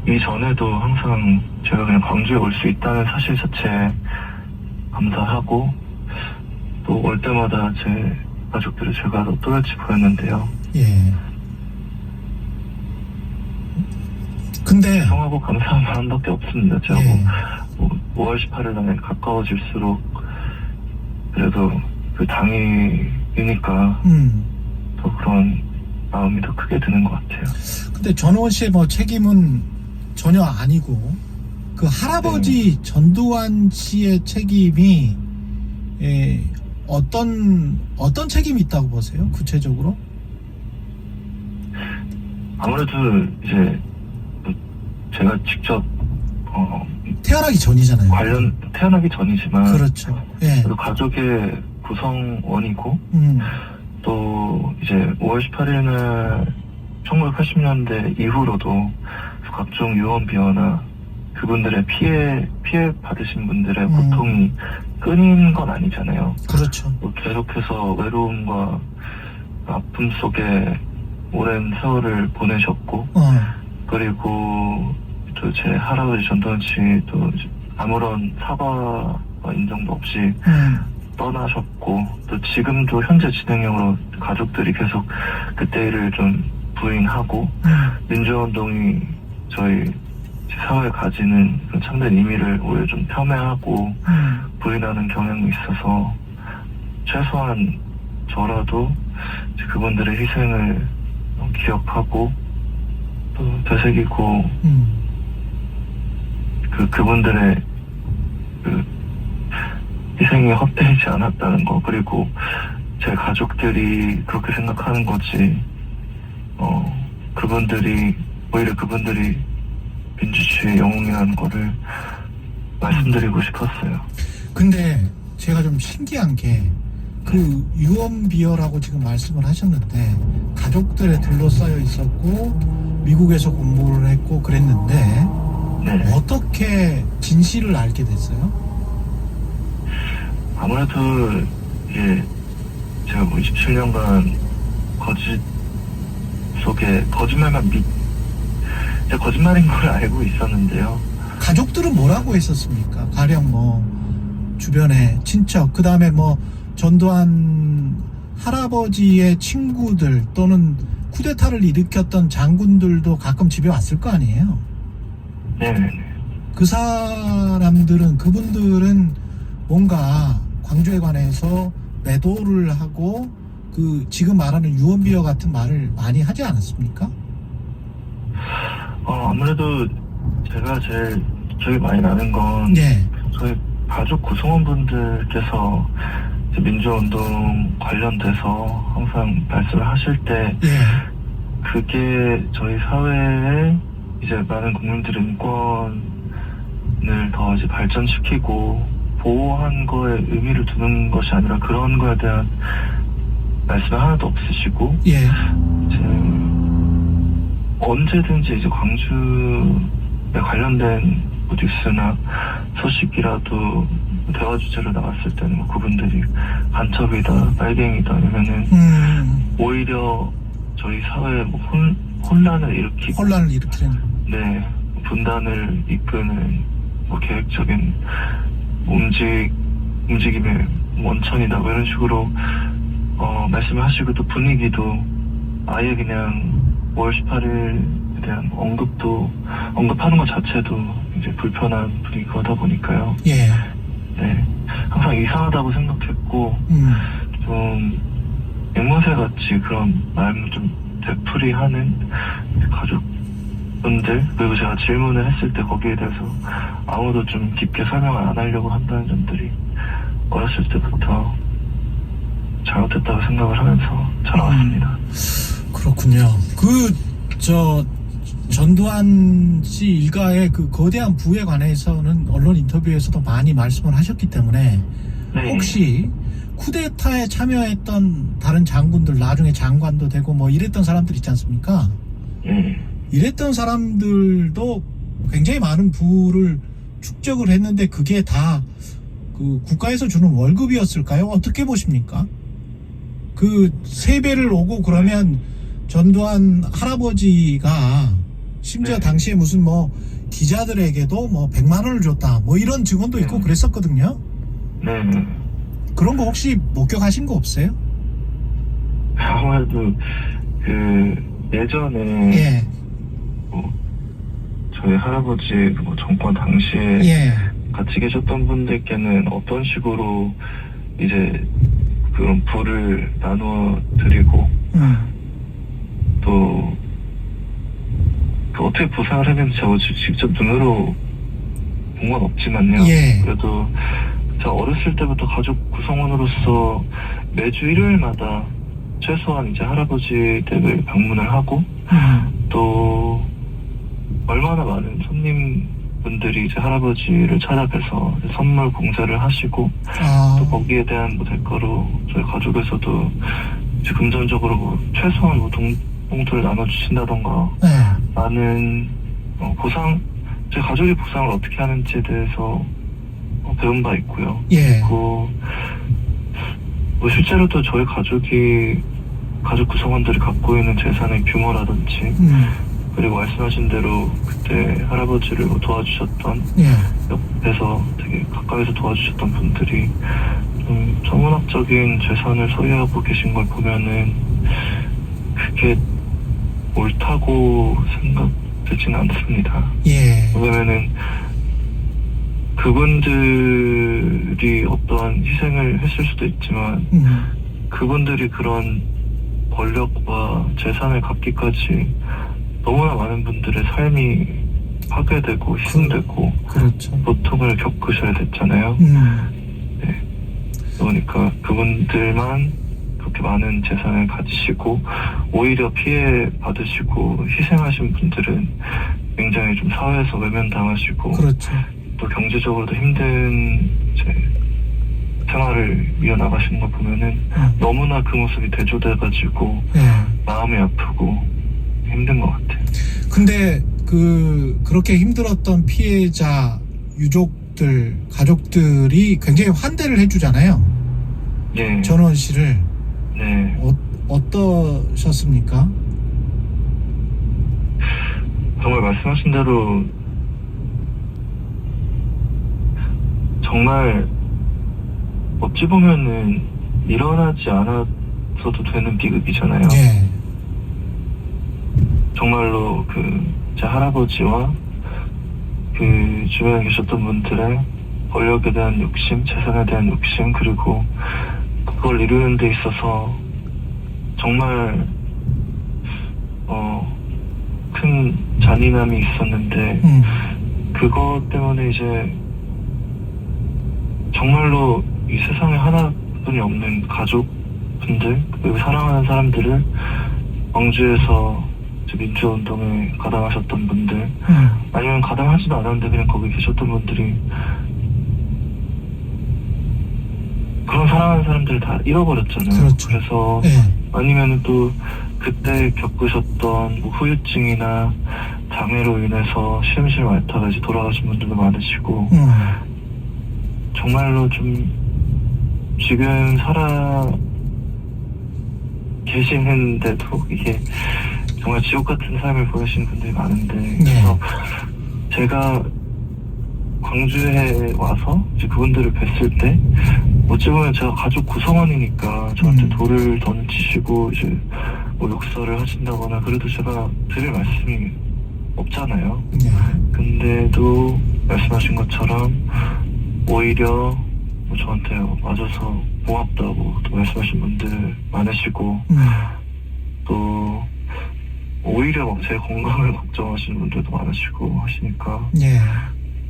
이전에도 항상 제가 그냥 광주에 올 수 있다는 사실 자체에 감사하고, 또 올 때마다 제 가족들을 제가 더 또렷이 보였는데요. 예. 근데 죄송하고 감사한 마음밖에 없습니다. 제가 예. 5월 18일 날에 가까워질수록 그래도 그 당일이니까 더 그런 마음이 더 크게 드는 것 같아요. 근데 전우원 씨의 뭐 책임은 전혀 아니고 그 할아버지 전두환 씨의 책임이 어떤 책임이 있다고 보세요? 구체적으로? 아무래도 이제 제가 직접 태어나기 전이잖아요. 태어나기 전이지만 그렇죠. 예. 그래도 가족의 구성원이고 또 이제 5월 18일 날 1980년대 이후로도 각종 유언비어나 그분들의 피해 받으신 분들의 고통이 끊인 건 아니잖아요. 그렇죠. 계속해서 외로움과 아픔 속에 오랜 세월을 보내셨고, 그리고 또 제 할아버지 전두환 씨도 아무런 사과와 인정도 없이 떠나셨고, 또 지금도 현재 진행형으로 가족들이 계속 그때 일을 좀 부인하고, 민주화운동이 저희 사회에 가지는 그런 참된 의미를 오히려 좀 폄훼하고 부인하는 경향이 있어서, 최소한 저라도 그분들의 희생을 기억하고 또 되새기고 그분들의 그 희생이 헛되지 않았다는 거, 그리고 제 가족들이 그렇게 생각하는 거지, 오히려 그분들이 민주주의의 영웅이라는 거를 말씀드리고 싶었어요. 근데 제가 좀 신기한 게 그 유언비어라고 지금 말씀을 하셨는데 가족들에 둘러싸여 있었고 미국에서 공부를 했고 그랬는데 네. 어떻게 진실을 알게 됐어요? 아무래도 이게 제가 27년간 거짓 속에 거짓말만 제가 거짓말인 걸 알고 있었는데요. 가족들은 뭐라고 했었습니까? 가령 뭐 주변에 친척, 그 다음에 뭐 전두환 할아버지의 친구들 또는 쿠데타를 일으켰던 장군들도 가끔 집에 왔을 거 아니에요? 네네네. 그분들은 뭔가 광주에 관해서 매도를 하고 그 지금 말하는 유언비어 같은 말을 많이 하지 않았습니까? 아무래도 제가 제일 기억이 많이 나는 건 저희 가족 구성원분들께서 민주화운동 관련돼서 항상 말씀을 하실 때 그게 저희 사회에 이제 많은 국민들의 인권을 더 이제 발전시키고 보호한 거에 의미를 두는 것이 아니라 그런 거에 대한 말씀이 하나도 없으시고 이제 언제든지 이제 광주에 관련된 뉴스나 소식이라도 대화 주제로 나왔을 때는 뭐 그분들이 간첩이다, 빨갱이다 이러면은 오히려 저희 사회에 뭐 혼란을 일으키는 분단을 이끄는 뭐 계획적인 움직임의 원천이다 뭐 이런 식으로 말씀을 하시고, 또 분위기도 아예 그냥 5월 18일에 대한 언급하는 것 자체도 이제 불편한 분위기가 보니까요. 네, 항상 이상하다고 생각했고, 좀 앵무새같이 그런 마음을 좀 되풀이하는 가족분들, 그리고 제가 질문을 했을 때 거기에 대해서 아무도 좀 깊게 설명을 안 하려고 한다는 점들이 어렸을 때부터 잘못했다고 생각을 하면서 자라왔습니다. 그렇군요. 전두환 씨 일가의 그 거대한 부에 관해서는 언론 인터뷰에서도 많이 말씀을 하셨기 때문에 혹시 쿠데타에 참여했던 다른 장군들, 나중에 장관도 되고 뭐 이랬던 사람들 있지 않습니까? 이랬던 사람들도 굉장히 많은 부를 축적을 했는데 그게 다 그 국가에서 주는 월급이었을까요? 어떻게 보십니까? 그 세배를 오고 그러면 전두환 할아버지가 심지어 네. 당시에 무슨 뭐 기자들에게도 뭐 100만 원을 줬다 뭐 이런 증언도 있고 그랬었거든요. 네. 그런 거 혹시 목격하신 거 없어요? 아무래도 그 예전에 예. 뭐 저희 할아버지 뭐 정권 당시에 예. 같이 계셨던 분들께는 어떤 식으로 이제 그런 부를 나누어 드리고 또 그 어떻게 보상을 했는지 제가 직접 눈으로 본 건 없지만요. 예. 그래도 제가 어렸을 때부터 가족 구성원으로서 매주 일요일마다 최소한 이제 할아버지 댁을 방문을 하고 또 얼마나 많은 손님분들이 이제 할아버지를 찾아뵈서 이제 선물 공세를 하시고 또 거기에 대한 뭐 대가로 저희 가족에서도 이제 금전적으로 뭐 최소한 뭐 봉투를 나눠주신다던가 네. 많은 보상, 제 가족이 보상을 어떻게 하는지에 대해서 배운 바 있고요. 예. 뭐 실제로도 저희 가족 구성원들이 갖고 있는 재산의 규모라든지 그리고 말씀하신 대로 그때 할아버지를 뭐 도와주셨던 예. 옆에서 되게 가까이서 도와주셨던 분들이 좀 천문학적인 재산을 소유하고 계신 걸 보면은 그게 옳다고 생각되진 않습니다. 예. 왜냐면은 그분들이 어떠한 희생을 했을 수도 있지만 그분들이 그런 권력과 재산을 갖기까지 너무나 많은 분들의 삶이 파괴되고 희생되고 그렇죠. 고통을 겪으셔야 됐잖아요. 네. 그러니까 그분들만 그렇게 많은 재산을 가지시고 오히려 피해 받으시고 희생하신 분들은 굉장히 좀 사회에서 외면당하시고 그렇죠. 또 경제적으로도 힘든 이제 생활을 이어나가시는 거 보면은 너무나 그 모습이 대조돼가지고 마음이 아프고 힘든 것 같아요. 근데 그렇게 힘들었던 피해자 유족들 가족들이 굉장히 환대를 해주잖아요. 네. 전원 씨를. 네. 어떠셨습니까? 정말 말씀하신 대로 정말 어찌 보면은 일어나지 않았어도 되는 비극이잖아요. 예. 정말로 제 할아버지와 그 주변에 계셨던 분들의 권력에 대한 욕심, 재산에 대한 욕심, 그리고 그걸 이루는 데 있어서 정말 큰 잔인함이 있었는데 그것 때문에 이제 정말로 이 세상에 하나뿐이 없는 가족분들 그리고 사랑하는 사람들을 광주에서 민주운동에 가담하셨던 분들 아니면 가담하지도 않았는데 그냥 거기 계셨던 분들이 그런 사랑하는 사람들을 다 잃어버렸잖아요. 그렇죠. 그래서 네. 아니면은 또 그때 겪으셨던 뭐 후유증이나 장애로 인해서 시름시름 앓다가 이제 돌아가신 분들도 많으시고 정말로 좀 지금 살아 계시는데도 이게 정말 지옥 같은 삶을 보내시는 분들이 많은데 그래서 제가 광주에 와서 이제 그분들을 뵀을 때 어찌 보면 제가 가족 구성원이니까 저한테 돌을 던지시고 이제 뭐 욕설을 하신다거나 그래도 제가 드릴 말씀이 없잖아요. 근데도 말씀하신 것처럼 오히려 뭐 저한테 와줘서 고맙다고 또 말씀하신 분들 많으시고 또 오히려 막 제 건강을 걱정하시는 분들도 많으시고 하시니까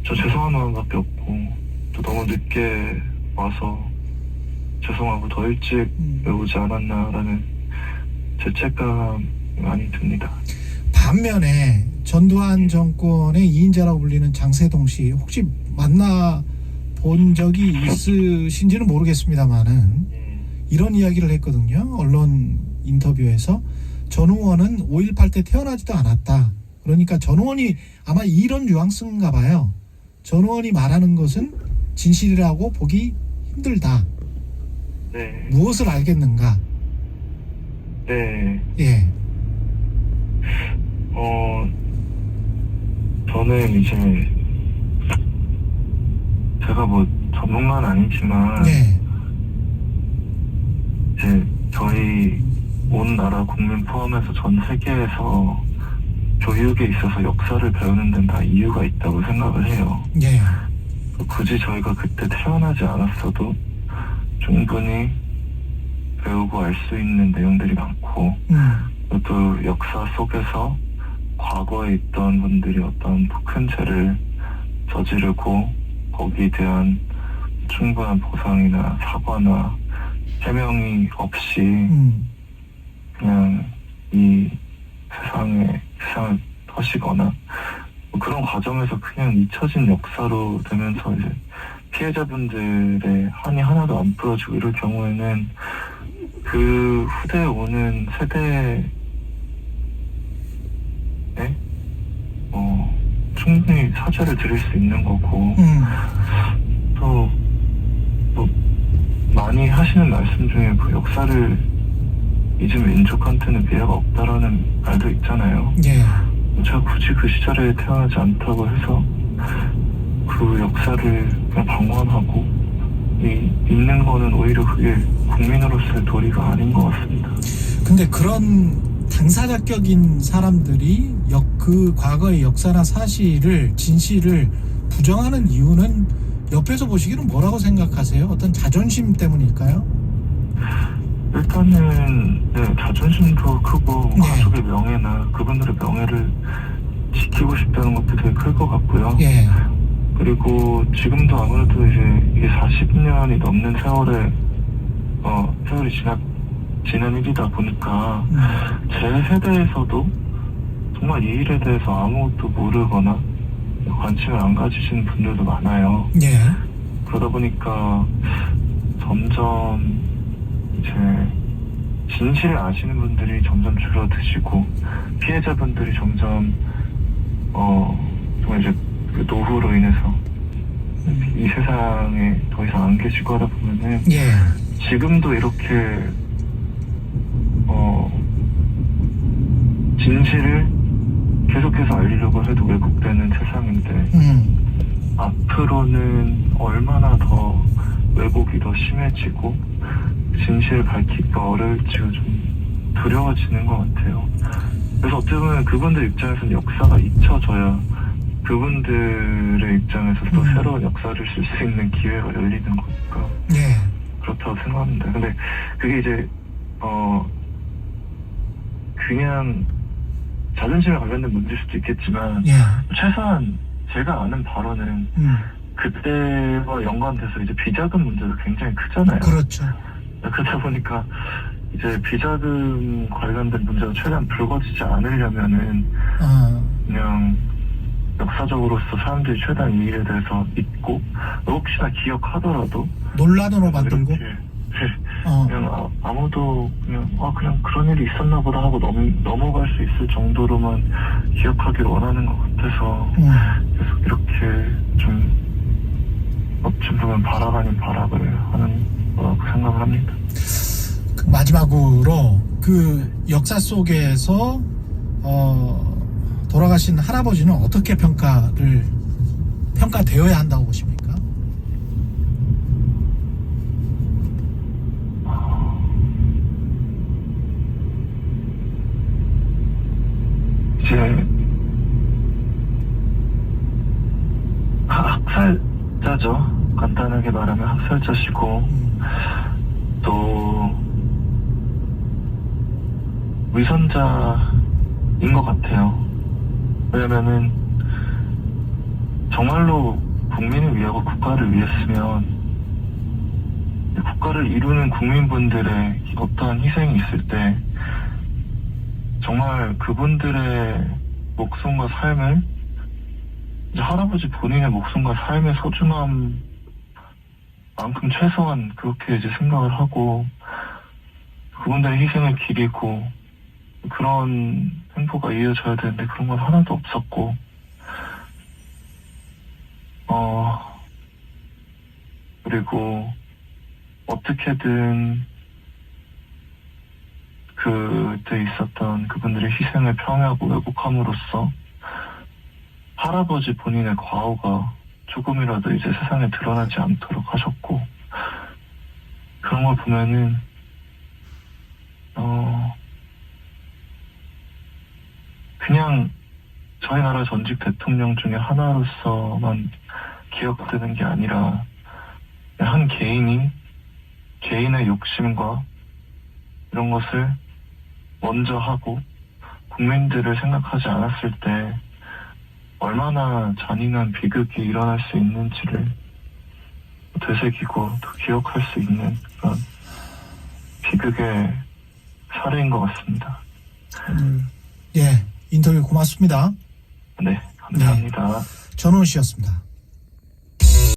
저 죄송한 마음밖에 없고 또 너무 늦게 와서 죄송하고 더 일찍 오지 않았나라는 죄책감이 많이 듭니다. 반면에 전두환 정권의 2인자라고 불리는 장세동 씨 혹시 만나 본 적이 있으신지는 모르겠습니다만은 이런 이야기를 했거든요. 언론 인터뷰에서 전우원은 5.18 때 태어나지도 않았다. 그러니까 전우원이 아마 이런 뉘앙스인가 봐요. 전우원이 말하는 것은 진실이라고 보기 힘들다. 네. 무엇을 알겠는가? 네. 예. 저는 이제 제가 뭐 전문가는 아니지만 네. 이제 저희 온 나라 국민 포함해서 전 세계에서 교육에 있어서 역사를 배우는 데는 다 이유가 있다고 생각을 해요. 예. 굳이 저희가 그때 태어나지 않았어도 충분히 배우고 알 수 있는 내용들이 많고 또 역사 속에서 과거에 있던 분들이 어떤 큰 죄를 저지르고 거기에 대한 충분한 보상이나 사과나 해명이 없이 그냥 이 세상을 터시거나 뭐 그런 과정에서 그냥 잊혀진 역사로 되면서 이제 피해자분들의 한이 하나도 안 풀어지고 이럴 경우에는 그 후대에 오는 세대에 충분히 사죄를 드릴 수 있는 거고 또 뭐 많이 하시는 말씀 중에 그 역사를 잊은 민족한테는 미래가 없다라는 말도 있잖아요. 예. 제가 굳이 그 시절에 태어나지 않다고 해서 그 역사를 그냥 방관하고 잊는 거는 오히려 그게 국민으로서의 도리가 아닌 것 같습니다. 근데 그런 당사자격인 사람들이 그 과거의 역사나 사실을 진실을 부정하는 이유는 옆에서 보시기는 뭐라고 생각하세요? 어떤 자존심 때문일까요? 일단은 자존심도 크고 네. 가족의 명예나 그분들의 명예를 지키고 싶다는 것도 되게 클 것 같고요. 예. 그리고 지금도 아무래도 이제 이게 40년이 넘는 세월이 지난 일이다 보니까 제 세대에서도 정말 이 일에 대해서 아무것도 모르거나 관심을 안 가지시는 분들도 많아요. 예. 그러다 보니까 점점 이제 진실을 아시는 분들이 점점 줄어드시고 피해자분들이 점점 정말 이제 그 노후로 인해서 이 세상에 더 이상 안 계시고 하다 보면은 예. 지금도 이렇게 진실을 계속해서 알리려고 해도 왜곡되는 세상인데 앞으로는 얼마나 더 왜곡이 더 심해지고 진실을 밝히기가 어려울지가 좀 두려워지는 것 같아요. 그래서 어떻게 보면 그분들 입장에서는 역사가 잊혀져야 그분들의 입장에서 또 새로운 역사를 쓸 수 있는 기회가 열리는 거니까 예. 그렇다고 생각합니다. 근데 그게 이제 그냥 자존심에 관련된 문제일 수도 있겠지만 예. 최소한 제가 아는 바로는 그때와 연관돼서 이제 비자금 문제도 굉장히 크잖아요. 그렇죠. 그러다 보니까 이제 비자금 관련된 문제가 최대한 불거지지 않으려면은 그냥 역사적으로서 사람들이 최대한 이 일에 대해서 잊고 혹시나 기억하더라도 논란으로 만들고 이렇게 그냥 아무도 그냥 그런 일이 있었나 보다 하고 넘어갈 수 있을 정도로만 기억하길 원하는 것 같아서 계속 이렇게 좀 어찌 보면 바락 아닌 바락을 하는 거라고 생각을 합니다. 마지막으로 그 역사 속에서 돌아가신 할아버지는 어떻게 평가되어야 한다고 보십니까? 이제 학살자죠. 간단하게 말하면 학살자시고 또 위선자인 것 같아요. 왜냐면은 정말로 국민을 위하고 국가를 위했으면 국가를 이루는 국민분들의 어떠한 희생이 있을 때 정말 그분들의 목숨과 삶을 이제 할아버지 본인의 목숨과 삶의 소중함만큼 최소한 그렇게 이제 생각을 하고 그분들의 희생을 기리고 그런 행보가 이어져야 되는데 그런 건 하나도 없었고 그리고 어떻게든 그때 있었던 그분들의 희생을 평하고 왜곡함으로써 할아버지 본인의 과오가 조금이라도 이제 세상에 드러나지 않도록 하셨고, 그런 걸 보면은 그냥 저희 나라 전직 대통령 중에 하나로서만 기억되는 게 아니라 한 개인이 개인의 욕심과 이런 것을 먼저 하고 국민들을 생각하지 않았을 때 얼마나 잔인한 비극이 일어날 수 있는지를 되새기고 또 기억할 수 있는 그런 비극의 사례인 것 같습니다. 예, 인터뷰 고맙습니다. 네, 감사합니다. 전원 씨였습니다.